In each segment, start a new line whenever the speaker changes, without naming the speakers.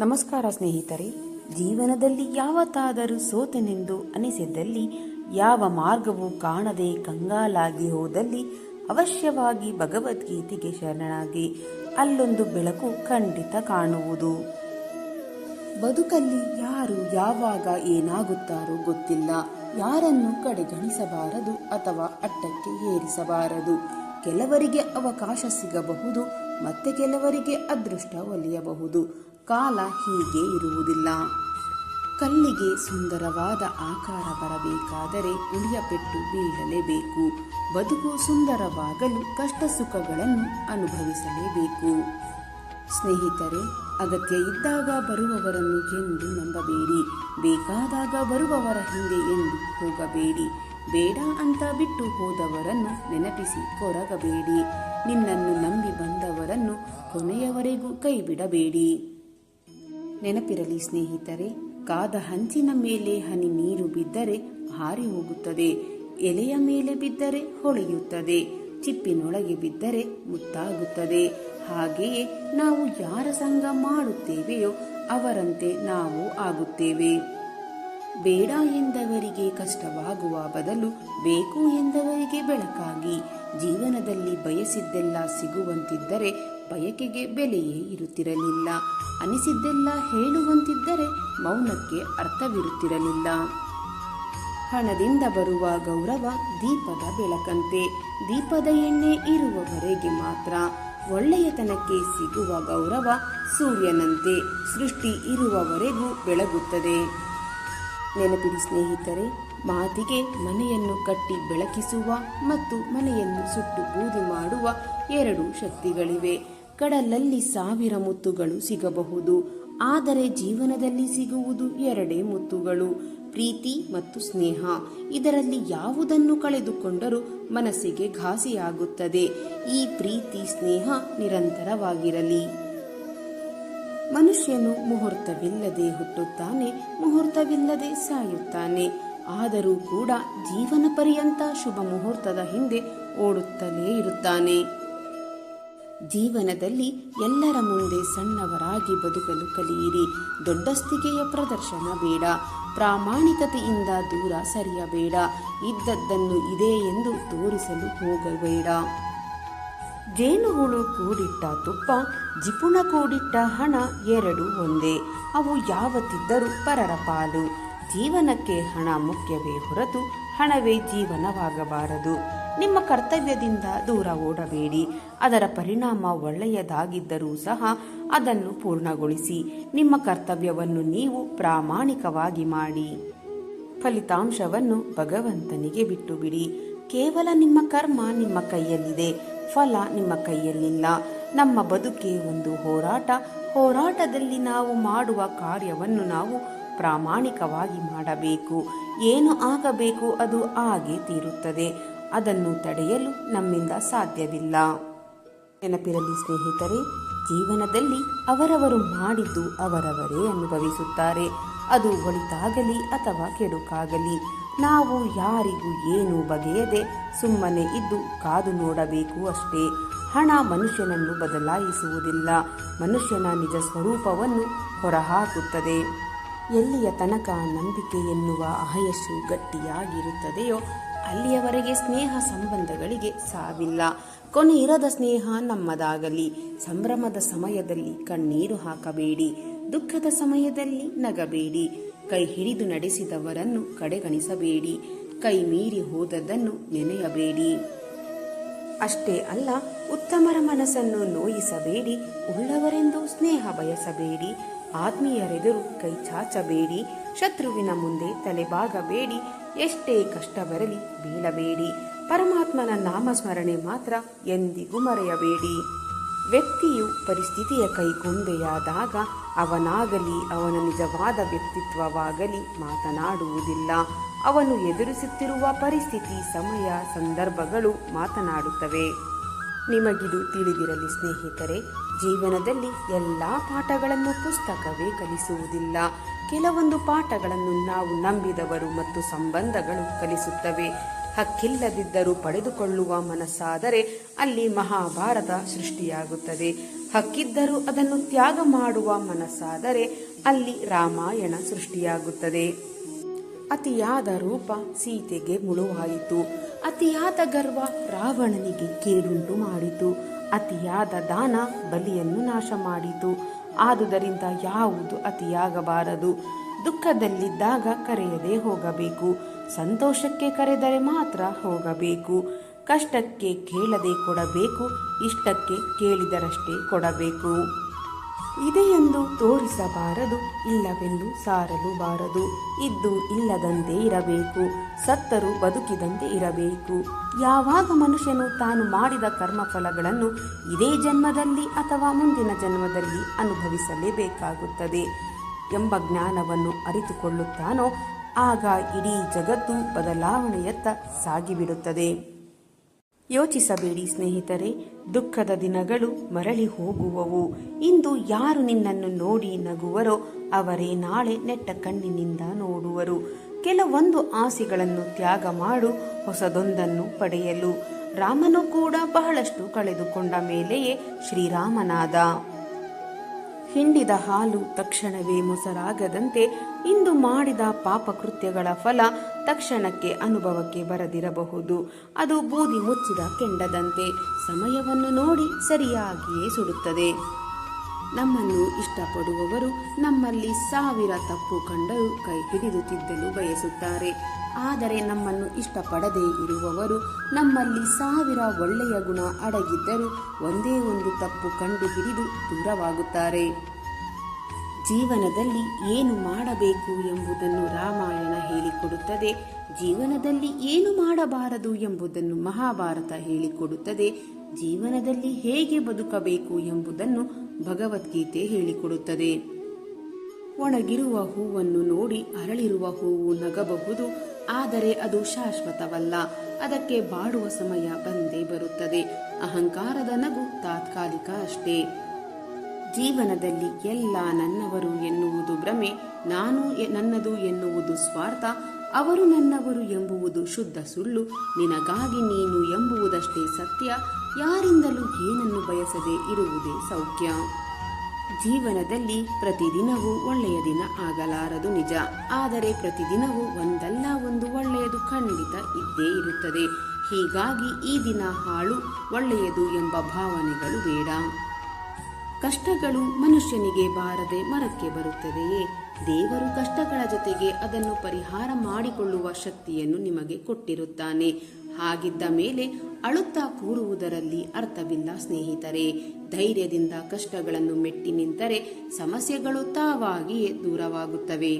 ನಮಸ್ಕಾರ ಸ್ನೇಹಿತರೆ. ಜೀವನದಲ್ಲಿ ಯಾವತ್ತಾದರೂ ಸೋತೆನೆಂದು ಅನಿಸಿದ್ದಲ್ಲಿ, ಯಾವ ಮಾರ್ಗವೂ ಕಾಣದೆ ಕಂಗಾಲಾಗಿ ಹೋದಲ್ಲಿ ಅವಶ್ಯವಾಗಿ ಭಗವದ್ಗೀತೆಗೆ ಶರಣಾಗಿ. ಅಲ್ಲೊಂದು ಬೆಳಕು ಖಂಡಿತ ಕಾಣುವುದು. ಬದುಕಲ್ಲಿ ಯಾರು ಯಾವಾಗ ಏನಾಗುತ್ತಾರೋ ಗೊತ್ತಿಲ್ಲ. ಯಾರನ್ನು ಕಡೆಗಣಿಸಬಾರದು ಅಥವಾ ಅಟ್ಟಕ್ಕೆ ಏರಿಸಬಾರದು. ಕೆಲವರಿಗೆ ಅವಕಾಶ ಸಿಗಬಹುದು, ಮತ್ತೆ ಕೆಲವರಿಗೆ ಅದೃಷ್ಟ ಒಲಿಯಬಹುದು. ಕಾಲ ಹೀಗೆ ಇರುವುದಿಲ್ಲ. ಕಲ್ಲಿಗೆ ಸುಂದರವಾದ ಆಕಾರ ಬರಬೇಕಾದರೆ ಉಳಿಯ ಪೆಟ್ಟು ಬೀಳಲೇಬೇಕು. ಬದುಕು ಸುಂದರವಾಗಲು ಕಷ್ಟ ಸುಖಗಳನ್ನು ಅನುಭವಿಸಲೇಬೇಕು. ಸ್ನೇಹಿತರೆ, ಅಗತ್ಯ ಇದ್ದಾಗ ಬರುವವರನ್ನು ಎಂದು ನಂಬಬೇಡಿ. ಬೇಕಾದಾಗ ಬರುವವರ ಹಿಂದೆ ಎಂದು ಹೋಗಬೇಡಿ. ಬೇಡ ಅಂತ ಬಿಟ್ಟು ಹೋದವರನ್ನು ನೆನಪಿಸಿ ಕೊರಗಬೇಡಿ. ನಿನ್ನನ್ನು ನಂಬಿ ಬಂದವರನ್ನು ಕೊನೆಯವರೆಗೂ ಕೈ ಬಿಡಬೇಡಿ. ನೆನಪಿರಲಿ ಸ್ನೇಹಿತರೆ, ಕಾದ ಹಂಚಿನ ಮೇಲೆ ಹನಿ ನೀರು ಬಿದ್ದರೆ ಹಾರಿ ಹೋಗುತ್ತದೆ. ಎಲೆಯ ಮೇಲೆ ಬಿದ್ದರೆ ಹೊಳೆಯುತ್ತದೆ. ಚಿಪ್ಪಿನೊಳಗೆ ಬಿದ್ದರೆ ಮುತ್ತಾಗುತ್ತದೆ. ಹಾಗೆಯೇ ನಾವು ಯಾರ ಸಂಗ ಮಾಡುತ್ತೇವೆಯೋ ಅವರಂತೆ ನಾವು ಆಗುತ್ತೇವೆ. ಬೇಡ ಎಂದವರಿಗೆ ಕಷ್ಟವಾಗುವ ಬದಲು ಬೇಕು ಎಂದವರಿಗೆ ಬೆಳಕಾಗಿ. ಜೀವನದಲ್ಲಿ ಬಯಸಿದ್ದೆಲ್ಲ ಸಿಗುವಂತಿದ್ದರೆ ಬಯಕೆಗೆ ಬೆಲೆಯೇ ಇರುತ್ತಿರಲಿಲ್ಲ. ಅನಿಸಿದ್ದೆಲ್ಲ ಹೇಳುವಂತಿದ್ದರೆ ಮೌನಕ್ಕೆ ಅರ್ಥವಿರುತ್ತಿರಲಿಲ್ಲ. ಹಣದಿಂದ ಬರುವ ಗೌರವ ದೀಪದ ಬೆಳಕಂತೆ. ದೀಪದ ಎಣ್ಣೆ ಇರುವವರೆಗೆ ಮಾತ್ರ. ಒಳ್ಳೆಯತನಕ್ಕೆ ಸಿಗುವ ಗೌರವ ಸೂರ್ಯನಂತೆ. ಸೃಷ್ಟಿ ಇರುವವರೆಗೂ ಬೆಳಗುತ್ತದೆ. ನೆನಪಿಡಿ ಸ್ನೇಹಿತರೆ, ಮಾತಿಗೆ ಮನೆಯನ್ನು ಕಟ್ಟಿ ಬೆಳಕಿಸುವ ಮತ್ತು ಮನೆಯನ್ನು ಸುಟ್ಟು ಬೂದಿ ಮಾಡುವ ಎರಡು ಶಕ್ತಿಗಳಿವೆ. ಕಡಲಲ್ಲಿ 1000 ಮುತ್ತುಗಳು ಸಿಗಬಹುದು, ಆದರೆ ಜೀವನದಲ್ಲಿ ಸಿಗುವುದು 2 ಮುತ್ತುಗಳು, ಪ್ರೀತಿ ಮತ್ತು ಸ್ನೇಹ. ಇದರಲ್ಲಿ ಯಾವುದನ್ನು ಕಳೆದುಕೊಂಡರೂ ಮನಸ್ಸಿಗೆ ಘಾಸಿಯಾಗುತ್ತದೆ. ಈ ಪ್ರೀತಿ ಸ್ನೇಹ ನಿರಂತರವಾಗಿರಲಿ. ಮನುಷ್ಯನು ಮುಹೂರ್ತವಿಲ್ಲದೆ ಹುಟ್ಟುತ್ತಾನೆ, ಮುಹೂರ್ತವಿಲ್ಲದೆ ಸಾಯುತ್ತಾನೆ. ಆದರೂ ಕೂಡ ಜೀವನ ಪರ್ಯಂತ ಶುಭ ಮುಹೂರ್ತದ ಹಿಂದೆ ಓಡುತ್ತಲೇ ಇರುತ್ತಾನೆ. ಜೀವನದಲ್ಲಿ ಎಲ್ಲರ ಮುಂದೆ ಸಣ್ಣವರಾಗಿ ಬದುಕಲು ಕಲಿಯಿರಿ. ದೊಡ್ಡಸ್ತಿಕೆಯ ಪ್ರದರ್ಶನ ಬೇಡ. ಪ್ರಾಮಾಣಿಕತೆಯಿಂದ ದೂರ ಸರಿಯಬೇಡ. ಇದ್ದದ್ದನ್ನು ಇದೆ ಎಂದು ತೋರಿಸಲು ಹೋಗಬೇಡ. ಜೇನುಹುಳು ಕೂಡಿಟ್ಟ ತುಪ್ಪ, ಜಿಪುಣ ಕೂಡಿಟ್ಟ ಹಣ ಎರಡೂ ಒಂದೇ. ಅವು ಯಾವತ್ತಿದ್ದರೂ ಪರರ ಪಾಲು. ಜೀವನಕ್ಕೆ ಹಣ ಮುಖ್ಯವೇ ಹೊರತು ಹಣವೇ ಜೀವನವಾಗಬಾರದು. ನಿಮ್ಮ ಕರ್ತವ್ಯದಿಂದ ದೂರ ಓಡಬೇಡಿ. ಅದರ ಪರಿಣಾಮ ಒಳ್ಳೆಯದಾಗಿದ್ದರೂ ಸಹ ಅದನ್ನು ಪೂರ್ಣಗೊಳಿಸಿ. ನಿಮ್ಮ ಕರ್ತವ್ಯವನ್ನು ನೀವು ಪ್ರಾಮಾಣಿಕವಾಗಿ ಮಾಡಿ. ಫಲಿತಾಂಶವನ್ನು ಭಗವಂತನಿಗೆ ಬಿಟ್ಟು ಬಿಡಿ. ಕೇವಲ ನಿಮ್ಮ ಕರ್ಮ ನಿಮ್ಮ ಕೈಯಲ್ಲಿದೆ, ಫಲ ನಿಮ್ಮ ಕೈಯಲ್ಲಿಲ್ಲ. ನಮ್ಮ ಬದುಕೆ ಒಂದು ಹೋರಾಟ. ಹೋರಾಟದಲ್ಲಿ ನಾವು ಮಾಡುವ ಕಾರ್ಯವನ್ನು ನಾವು ಪ್ರಾಮಾಣಿಕವಾಗಿ ಮಾಡಬೇಕು. ಏನು ಆಗಬೇಕು ಅದು ಆಗೇ ತೀರುತ್ತದೆ. ಅದನ್ನು ತಡೆಯಲು ನಮ್ಮಿಂದ ಸಾಧ್ಯವಿಲ್ಲ. ನೆನಪಿರಲಿ ಸ್ನೇಹಿತರೆ, ಜೀವನದಲ್ಲಿ ಅವರವರು ಮಾಡಿದ್ದು ಅವರವರೇ ಅನುಭವಿಸುತ್ತಾರೆ. ಅದು ಒಳಿತಾಗಲಿ ಅಥವಾ ಕೆಡುಕಾಗಲಿ. ನಾವು ಯಾರಿಗೂ ಏನು ಬಗೆಯದೆ ಸುಮ್ಮನೆ ಇದ್ದು ಕಾದು ನೋಡಬೇಕು ಅಷ್ಟೇ. ಹಣ ಮನುಷ್ಯನನ್ನು ಬದಲಾಯಿಸುವುದಿಲ್ಲ, ಮನುಷ್ಯನ ನಿಜ ಸ್ವರೂಪವನ್ನು ಹೊರಹಾಕುತ್ತದೆ. ಎಲ್ಲಿಯ ತನಕ ನಂಬಿಕೆ ಎನ್ನುವ ಆಯಸ್ಸು ಗಟ್ಟಿಯಾಗಿರುತ್ತದೆಯೋ ಅಲ್ಲಿಯವರೆಗೆ ಸ್ನೇಹ ಸಂಬಂಧಗಳಿಗೆ ಸಾವಿಲ್ಲ. ಕೊನೆ ಇರದ ಸ್ನೇಹ ನಮ್ಮದಾಗಲಿ. ಸಂಭ್ರಮದ ಸಮಯದಲ್ಲಿ ಕಣ್ಣೀರು ಹಾಕಬೇಡಿ. ದುಃಖದ ಸಮಯದಲ್ಲಿ ನಗಬೇಡಿ. ಕೈ ಹಿಡಿದು ನಡೆಸಿದವರನ್ನು ಕಡೆಗಣಿಸಬೇಡಿ. ಕೈ ಮೀರಿ ಹೋದದ್ದನ್ನು ನೆನೆಯಬೇಡಿ. ಅಷ್ಟೇ ಅಲ್ಲ, ಉತ್ತಮರ ಮನಸ್ಸನ್ನು ನೋಯಿಸಬೇಡಿ. ಉಳ್ಳವರೆಂದು ಸ್ನೇಹ ಬಯಸಬೇಡಿ. ಆತ್ಮೀಯರೆದುರು ಕೈ ಚಾಚಬೇಡಿ. ಶತ್ರುವಿನ ಮುಂದೆ ತಲೆಬಾಗಬೇಡಿ. ಎಷ್ಟೇ ಕಷ್ಟ ಬರಲಿ ಬೀಳಬೇಡಿ. ಪರಮಾತ್ಮನ ನಾಮಸ್ಮರಣೆ ಮಾತ್ರ ಎಂದಿಗೂ ಮರೆಯಬೇಡಿ. ವ್ಯಕ್ತಿಯು ಪರಿಸ್ಥಿತಿಯ ಕೈಗೊಂಬೆಯಾದಾಗ ಅವನಾಗಲಿ ಅವನ ನಿಜವಾದ ವ್ಯಕ್ತಿತ್ವವಾಗಲಿ ಮಾತನಾಡುವುದಿಲ್ಲ. ಅವನು ಎದುರಿಸುತ್ತಿರುವ ಪರಿಸ್ಥಿತಿ, ಸಮಯ, ಸಂದರ್ಭಗಳು ಮಾತನಾಡುತ್ತವೆ. ನಿಮಗಿದು ತಿಳಿದಿರಲಿ ಸ್ನೇಹಿತರೆ, ಜೀವನದಲ್ಲಿ ಎಲ್ಲ ಪಾಠಗಳನ್ನು ಪುಸ್ತಕವೇ ಕಲಿಸುವುದಿಲ್ಲ. ಕೆಲವೊಂದು ಪಾಠಗಳನ್ನು ನಾವು ನಂಬಿದವರು ಮತ್ತು ಸಂಬಂಧಗಳು ಕಲಿಸುತ್ತವೆ. ಹಕ್ಕಿಲ್ಲದಿದ್ದರೂ ಪಡೆದುಕೊಳ್ಳುವ ಮನಸ್ಸಾದರೆ ಅಲ್ಲಿ ಮಹಾಭಾರತ ಸೃಷ್ಟಿಯಾಗುತ್ತದೆ. ಹಕ್ಕಿದ್ದರೂ ಅದನ್ನು ತ್ಯಾಗ ಮಾಡುವ ಮನಸ್ಸಾದರೆ ಅಲ್ಲಿ ರಾಮಾಯಣ ಸೃಷ್ಟಿಯಾಗುತ್ತದೆ. ಅತಿಯಾದ ರೂಪ ಸೀತೆಗೆ ಮುಳುವಾಯಿತು. ಅತಿಯಾದ ಗರ್ವ ರಾವಣನಿಗೆ ಕೇಡುಂಟು ಮಾಡಿತು. ಅತಿಯಾದ ದಾನ ಬಲಿಯನ್ನು ನಾಶ ಮಾಡಿತು. ಆದುದರಿಂದ ಯಾವುದು ಅತಿಯಾಗಬಾರದು. ದುಃಖದಲ್ಲಿದ್ದಾಗ ಕರೆಯದೆ ಹೋಗಬೇಕು. ಸಂತೋಷಕ್ಕೆ ಕರೆದರೆ ಮಾತ್ರ ಹೋಗಬೇಕು. ಕಷ್ಟಕ್ಕೆ ಕೇಳದೆ ಕೊಡಬೇಕು. ಇಷ್ಟಕ್ಕೆ ಕೇಳಿದರಷ್ಟೇ ಕೊಡಬೇಕು. ಇದೆಯೆಂದು ತೋರಿಸಬಾರದು, ಇಲ್ಲವೆಂದು ಸಾರಲೂಬಾರದು. ಇದ್ದು ಇಲ್ಲದಂತೆ ಇರಬೇಕು. ಸತ್ತರೂ ಬದುಕಿದಂತೆ ಇರಬೇಕು. ಯಾವಾಗ ಮನುಷ್ಯನು ತಾನು ಮಾಡಿದ ಕರ್ಮಫಲಗಳನ್ನು ಇದೇ ಜನ್ಮದಲ್ಲಿ ಅಥವಾ ಮುಂದಿನ ಜನ್ಮದಲ್ಲಿ ಅನುಭವಿಸಲೇಬೇಕಾಗುತ್ತದೆ ಎಂಬ ಜ್ಞಾನವನ್ನು ಅರಿತುಕೊಳ್ಳುತ್ತಾನೋ ಆಗ ಇಡೀ ಜಗತ್ತು ಬದಲಾವಣೆಯತ್ತ ಸಾಗಿಬಿಡುತ್ತದೆ. ಯೋಚಿಸಬೇಡಿ ಸ್ನೇಹಿತರೆ, ದುಃಖದ ದಿನಗಳು ಮರಳಿ ಹೋಗುವವು. ಇಂದು ಯಾರು ನಿನ್ನನ್ನು ನೋಡಿ ನಗುವರೋ ಅವರೇ ನಾಳೆ ನೆಟ್ಟ ಕಣ್ಣಿನಿಂದ ನೋಡುವರು. ಕೆಲವೊಂದು ಆಸೆಗಳನ್ನು ತ್ಯಾಗ ಮಾಡು, ಹೊಸದೊಂದನ್ನು ಪಡೆಯಲು. ರಾಮನು ಕೂಡ ಬಹಳಷ್ಟು ಕಳೆದುಕೊಂಡ ಮೇಲೆಯೇ ಶ್ರೀರಾಮನಾದ. ಹಿಂಡಿದ ಹಾಲು ತಕ್ಷಣವೇ ಮೊಸರಾಗದಂತೆ ಇಂದು ಮಾಡಿದ ಪಾಪಕೃತ್ಯಗಳ ಫಲ ತಕ್ಷಣಕ್ಕೆ ಅನುಭವಕ್ಕೆ ಬರದಿರಬಹುದು. ಅದು ಬೂದಿ ಮುಚ್ಚಿದ ಕೆಂಡದಂತೆ ಸಮಯವನ್ನು ನೋಡಿ ಸರಿಯಾಗಿಯೇ ಸುಡುತ್ತದೆ. ನಮ್ಮನ್ನು ಇಷ್ಟಪಡುವವರು ನಮ್ಮಲ್ಲಿ 1000 ತಪ್ಪು ಕಂಡರೂ ಕೈ ಹಿಡಿದು ತಿದ್ದಲು ಬಯಸುತ್ತಾರೆ. ಆದರೆ ನಮ್ಮನ್ನು ಇಷ್ಟಪಡದೇ ಇರುವವರು ನಮ್ಮಲ್ಲಿ 1000 ಒಳ್ಳೆಯ ಗುಣ ಅಡಗಿದ್ದರೂ ಒಂದೇ ಒಂದು ತಪ್ಪು ಕಂಡು ಹಿಡಿದು ದೂರವಾಗುತ್ತಾರೆ. ಜೀವನದಲ್ಲಿ ಏನು ಮಾಡಬೇಕು ಎಂಬುದನ್ನು ರಾಮಾಯಣ ಹೇಳಿಕೊಡುತ್ತದೆ. ಜೀವನದಲ್ಲಿ ಏನು ಮಾಡಬಾರದು ಎಂಬುದನ್ನು ಮಹಾಭಾರತ ಹೇಳಿಕೊಡುತ್ತದೆ. ಜೀವನದಲ್ಲಿ ಹೇಗೆ ಬದುಕಬೇಕು ಎಂಬುದನ್ನು ಭಗವದ್ಗೀತೆ ಹೇಳಿಕೊಡುತ್ತದೆ. ಒಣಗಿರುವ ಹೂವನ್ನು ನೋಡಿ ಅರಳಿರುವ ಹೂವು ನಗಬಹುದು, ಆದರೆ ಅದು ಶಾಶ್ವತವಲ್ಲ. ಅದಕ್ಕೆ ಬಾಡುವ ಸಮಯ ಬಂದೇ ಬರುತ್ತದೆ. ಅಹಂಕಾರದ ನಗು ತಾತ್ಕಾಲಿಕ ಅಷ್ಟೇ. ಜೀವನದಲ್ಲಿ ಎಲ್ಲ ನನ್ನವರು ಎನ್ನುವುದು ಭ್ರಮೆ, ನಾನು ನನ್ನದು ಎನ್ನುವುದು ಸ್ವಾರ್ಥ, ಅವರು ನನ್ನವರು ಎಂಬುವುದು ಶುದ್ಧ ಸುಳ್ಳು, ನಿನಗಾಗಿ ನೀನು ಎಂಬುವುದಷ್ಟೇ ಸತ್ಯ, ಯಾರಿಂದಲೂ ಏನನ್ನು ಬಯಸದೆ ಇರುವುದೇ ಸೌಖ್ಯ. ಜೀವನದಲ್ಲಿ ಪ್ರತಿದಿನವೂ ಒಳ್ಳೆಯ ದಿನ ಆಗಲಾರದು ನಿಜ, ಆದರೆ ಪ್ರತಿದಿನವೂ ಒಂದಲ್ಲ ಒಂದು ಒಳ್ಳೆಯದು ಖಂಡಿತ ಇದ್ದೇ ಇರುತ್ತದೆ. ಹೀಗಾಗಿ ಈ ದಿನ ಹಾಳು ಒಳ್ಳೆಯದು ಎಂಬ ಭಾವನೆಗಳು ಬೇಡ. ಕಷ್ಟಗಳು ಮನುಷ್ಯನಿಗೆ ಬಾರದೆ ಮರಕ್ಕೆ ಬರುತ್ತದೆಯೇ? ದೇವರು ಕಷ್ಟಗಳ ಜೊತೆಗೆ ಅದನ್ನು ಪರಿಹಾರ ಮಾಡಿಕೊಳ್ಳುವ ಶಕ್ತಿಯನ್ನು ನಿಮಗೆ ಕೊಟ್ಟಿರುತ್ತಾನೆ. ಹಾಗಿದ್ದ ಮೇಲೆ ಅಳುತ್ತಾ ಕೂರುವುದರಲ್ಲಿ ಅರ್ಥವಿಲ್ಲ ಸ್ನೇಹಿತರೆ. ಧೈರ್ಯದಿಂದ ಕಷ್ಟಗಳನ್ನು ಮೆಟ್ಟಿ ನಿಂತರೆ ಸಮಸ್ಯೆಗಳು ತಾವಾಗಿಯೇ ದೂರವಾಗುತ್ತವೆ.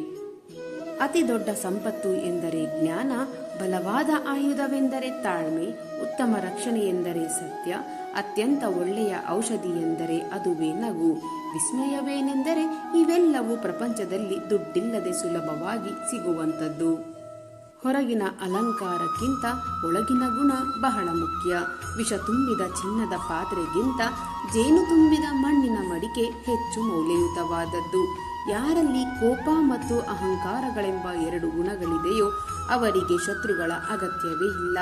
ಅತಿ ದೊಡ್ಡ ಸಂಪತ್ತು ಎಂದರೆ ಜ್ಞಾನ, ಬಲವಾದ ಆಯುಧವೆಂದರೆ ತಾಳ್ಮೆ, ಉತ್ತಮ ರಕ್ಷಣೆ ಎಂದರೆ ಸತ್ಯ, ಅತ್ಯಂತ ಒಳ್ಳೆಯ ಔಷಧಿ ಎಂದರೆ ಅದುವೇ ನಗು. ವಿಸ್ಮಯವೇನೆಂದರೆ ಇವೆಲ್ಲವೂ ಪ್ರಪಂಚದಲ್ಲಿ ದುಡ್ಡಿಲ್ಲದೆ ಸುಲಭವಾಗಿ ಸಿಗುವಂಥದ್ದು. ಹೊರಗಿನ ಅಲಂಕಾರಕ್ಕಿಂತ ಒಳಗಿನ ಗುಣ ಬಹಳ ಮುಖ್ಯ. ವಿಷ ತುಂಬಿದ ಚಿನ್ನದ ಪಾತ್ರೆಗಿಂತ ಜೇನು ತುಂಬಿದ ಮಣ್ಣಿನ ಮಡಿಕೆ ಹೆಚ್ಚು ಮೌಲ್ಯಯುತವಾದದ್ದು. ಯಾರಲ್ಲಿ ಕೋಪ ಮತ್ತು ಅಹಂಕಾರಗಳೆಂಬ 2 ಗುಣಗಳಿದೆಯೋ ಅವರಿಗೆ ಶತ್ರುಗಳ ಅಗತ್ಯವೇ ಇಲ್ಲ.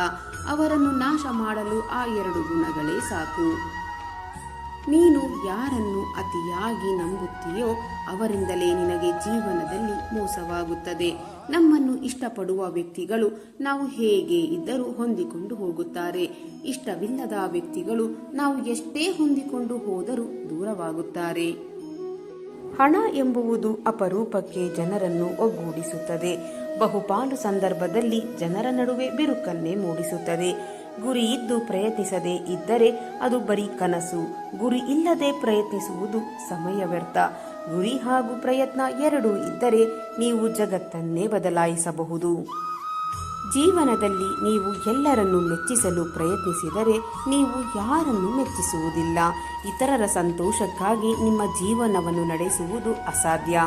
ಅವರನ್ನು ನಾಶ ಮಾಡಲು ಆ 2 ಗುಣಗಳೇ ಸಾಕು. ನೀನು ಯಾರನ್ನು ಅತಿಯಾಗಿ ನಂಬುತ್ತೀಯೋ ಅವರಿಂದಲೇ ನಿನಗೆ ಜೀವನದಲ್ಲಿ ಮೋಸವಾಗುತ್ತದೆ. ನಮ್ಮನ್ನು ಇಷ್ಟಪಡುವ ವ್ಯಕ್ತಿಗಳು ನಾವು ಹೇಗೆ ಇದ್ದರೂ ಹೊಂದಿಕೊಂಡು ಹೋಗುತ್ತಾರೆ. ಇಷ್ಟವಿಲ್ಲದ ವ್ಯಕ್ತಿಗಳು ನಾವು ಎಷ್ಟೇ ಹೊಂದಿಕೊಂಡು ಹೋದರೂ ದೂರವಾಗುತ್ತಾರೆ. ಹಣ ಎಂಬುವುದು ಅಪರೂಪಕ್ಕೆ ಜನರನ್ನು ಒಗ್ಗೂಡಿಸುತ್ತದೆ. ಬಹುಪಾಲು ಸಂದರ್ಭದಲ್ಲಿ ಜನರ ನಡುವೆ ಬಿರುಕನ್ನೇ ಮೂಡಿಸುತ್ತದೆ. ಗುರಿ ಇದ್ದು ಪ್ರಯತ್ನಿಸದೇ ಇದ್ದರೆ ಅದು ಬರೀ ಕನಸು. ಗುರಿ ಇಲ್ಲದೆ ಪ್ರಯತ್ನಿಸುವುದು ಸಮಯ ವ್ಯರ್ಥ. ಗುರಿ ಹಾಗೂ ಪ್ರಯತ್ನ ಎರಡೂ ಇದ್ದರೆ ನೀವು ಜಗತ್ತನ್ನೇ ಬದಲಾಯಿಸಬಹುದು. ಜೀವನದಲ್ಲಿ ನೀವು ಎಲ್ಲರನ್ನು ಮೆಚ್ಚಿಸಲು ಪ್ರಯತ್ನಿಸಿದರೆ ನೀವು ಯಾರನ್ನು ಮೆಚ್ಚಿಸುವುದಿಲ್ಲ. ಇತರರ ಸಂತೋಷಕ್ಕಾಗಿ ನಿಮ್ಮ ಜೀವನವನ್ನು ನಡೆಸುವುದು ಅಸಾಧ್ಯ.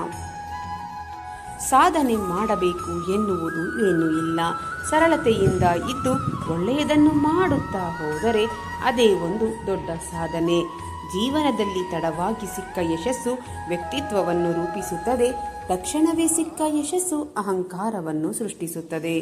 ಸಾಧನೆ ಮಾಡಬೇಕು ಎನ್ನುವುದು ಏನೂ ಇಲ್ಲ. ಸರಳತೆಯಿಂದ ಇದ್ದು ಒಳ್ಳೆಯದನ್ನು ಮಾಡುತ್ತಾ ಹೋದರೆ ಅದೇ ಒಂದು ದೊಡ್ಡ ಸಾಧನೆ. ಜೀವನದಲ್ಲಿ ತಡವಾಗಿ ಸಿಕ್ಕ ಯಶಸ್ಸು ವ್ಯಕ್ತಿತ್ವವನ್ನು ರೂಪಿಸುತ್ತದೆ. ತಕ್ಷಣವೇ ಸಿಕ್ಕ ಯಶಸ್ಸು ಅಹಂಕಾರವನ್ನು ಸೃಷ್ಟಿಸುತ್ತದೆ.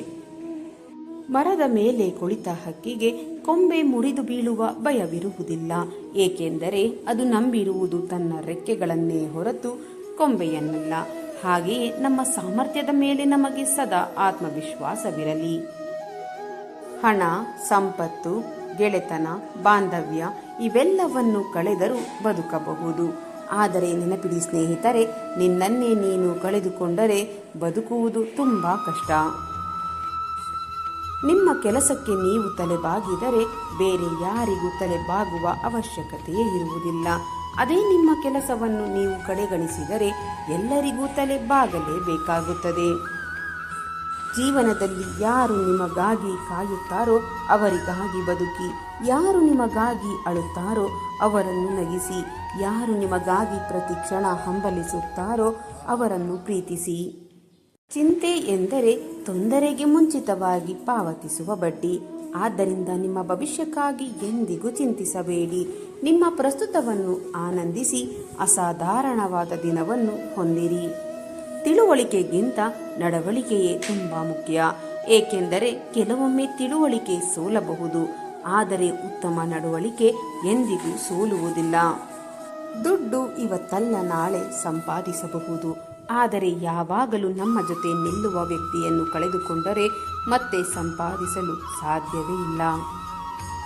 ಮರದ ಮೇಲೆ ಕುಳಿತ ಹಕ್ಕಿಗೆ ಕೊಂಬೆ ಮುರಿದು ಬೀಳುವ ಭಯವಿರುವುದಿಲ್ಲ, ಏಕೆಂದರೆ ಅದು ನಂಬಿರುವುದು ತನ್ನ ರೆಕ್ಕೆಗಳನ್ನೇ ಹೊರತು ಕೊಂಬೆಯನ್ನಲ್ಲ. ಹಾಗೆಯೇ ನಮ್ಮ ಸಾಮರ್ಥ್ಯದ ಮೇಲೆ ನಮಗೆ ಸದಾ ಆತ್ಮವಿಶ್ವಾಸವಿರಲಿ. ಹಣ, ಸಂಪತ್ತು, ಗೆಳೆತನ, ಬಾಂಧವ್ಯ ಇವೆಲ್ಲವನ್ನು ಕಳೆದರೂ ಬದುಕಬಹುದು. ಆದರೆ ನೆನಪಿಡಿ ಸ್ನೇಹಿತರೆ, ನಿನ್ನನ್ನೇ ನೀನು ಕಳೆದುಕೊಂಡರೆ ಬದುಕುವುದು ತುಂಬ ಕಷ್ಟ. ನಿಮ್ಮ ಕೆಲಸಕ್ಕೆ ನೀವು ತಲೆಬಾಗಿದರೆ ಬೇರೆ ಯಾರಿಗೂ ತಲೆಬಾಗುವ ಅವಶ್ಯಕತೆಯೇ ಇರುವುದಿಲ್ಲ. ಅದೇ ನಿಮ್ಮ ಕೆಲಸವನ್ನು ನೀವು ಕಡೆಗಣಿಸಿದರೆ ಎಲ್ಲರಿಗೂ ತಲೆಬಾಗಲೇಬೇಕಾಗುತ್ತದೆ. ಜೀವನದಲ್ಲಿ ಯಾರು ನಿಮಗಾಗಿ ಕಾಯುತ್ತಾರೋ ಅವರಿಗಾಗಿ ಬದುಕಿ, ಯಾರು ನಿಮಗಾಗಿ ಅಳುತ್ತಾರೋ ಅವರನ್ನು ನಗಿಸಿ, ಯಾರು ನಿಮಗಾಗಿ ಪ್ರತಿ ಕ್ಷಣ ಹಂಬಲಿಸುತ್ತಾರೋ ಅವರನ್ನು ಪ್ರೀತಿಸಿ. ಚಿಂತೆ ಎಂದರೆ ತೊಂದರೆಗೆ ಮುಂಚಿತವಾಗಿ ಪಾವತಿಸುವ ಬಡ್ಡಿ. ಆದ್ದರಿಂದ ನಿಮ್ಮ ಭವಿಷ್ಯಕ್ಕಾಗಿ ಎಂದಿಗೂ ಚಿಂತಿಸಬೇಡಿ. ನಿಮ್ಮ ಪ್ರಸ್ತುತವನ್ನು ಆನಂದಿಸಿ, ಅಸಾಧಾರಣವಾದ ದಿನವನ್ನು ಹೊಂದಿರಿ. ತಿಳುವಳಿಕೆಗಿಂತ ನಡವಳಿಕೆಯೇ ತುಂಬ ಮುಖ್ಯ, ಏಕೆಂದರೆ ಕೆಲವೊಮ್ಮೆ ತಿಳುವಳಿಕೆ ಸೋಲಬಹುದು, ಆದರೆ ಉತ್ತಮ ನಡವಳಿಕೆ ಎಂದಿಗೂ ಸೋಲುವುದಿಲ್ಲ. ದುಡ್ಡು ಇವತ್ತಲ್ಲ ನಾಳೆ ಸಂಪಾದಿಸಬಹುದು, ಆದರೆ ಯಾವಾಗಲೂ ನಮ್ಮ ಜೊತೆ ನಿಲ್ಲುವ ವ್ಯಕ್ತಿಯನ್ನು ಕಳೆದುಕೊಂಡರೆ ಮತ್ತೆ ಸಂಪಾದಿಸಲು ಸಾಧ್ಯವೇ ಇಲ್ಲ.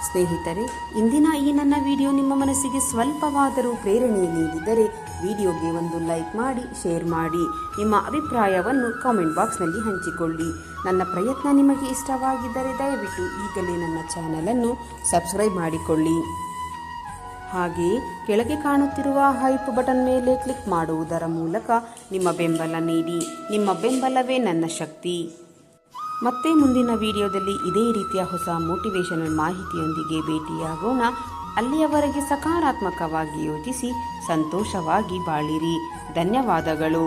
ಸ್ನೇಹಿತರೆ, ಇಂದಿನ ಈ ನನ್ನ ವಿಡಿಯೋ ನಿಮ್ಮ ಮನಸ್ಸಿಗೆ ಸ್ವಲ್ಪವಾದರೂ ಪ್ರೇರಣೆ ನೀಡಿದರೆ ವಿಡಿಯೋಗೆ ಒಂದು ಲೈಕ್ ಮಾಡಿ, ಶೇರ್ ಮಾಡಿ. ನಿಮ್ಮ ಅಭಿಪ್ರಾಯವನ್ನು ಕಾಮೆಂಟ್ ಬಾಕ್ಸ್ನಲ್ಲಿ ಹಂಚಿಕೊಳ್ಳಿ. ನನ್ನ ಪ್ರಯತ್ನ ನಿಮಗೆ ಇಷ್ಟವಾಗಿದ್ದರೆ ದಯವಿಟ್ಟು ಈಗಲೇ ನನ್ನ ಚಾನಲನ್ನು ಸಬ್ಸ್ಕ್ರೈಬ್ ಮಾಡಿಕೊಳ್ಳಿ. ಹಾಗೆಯೇ ಕೆಳಗೆ ಕಾಣುತ್ತಿರುವ ಹೈಪ್ ಬಟನ್ ಮೇಲೆ ಕ್ಲಿಕ್ ಮಾಡುವುದರ ಮೂಲಕ ನಿಮ್ಮ ಬೆಂಬಲ ನೀಡಿ. ನಿಮ್ಮ ಬೆಂಬಲವೇ ನನ್ನ ಶಕ್ತಿ. ಮತ್ತೆ ಮುಂದಿನ ವಿಡಿಯೋದಲ್ಲಿ ಇದೇ ರೀತಿಯ ಹೊಸ ಮೋಟಿವೇಶನಲ್ ಮಾಹಿತಿಯೊಂದಿಗೆ ಭೇಟಿಯಾಗೋಣ. ಅಲ್ಲಿಯವರೆಗೆ ಸಕಾರಾತ್ಮಕವಾಗಿ ಯೋಚಿಸಿ ಸಂತೋಷವಾಗಿ ಬಾಳಿರಿ. ಧನ್ಯವಾದಗಳು.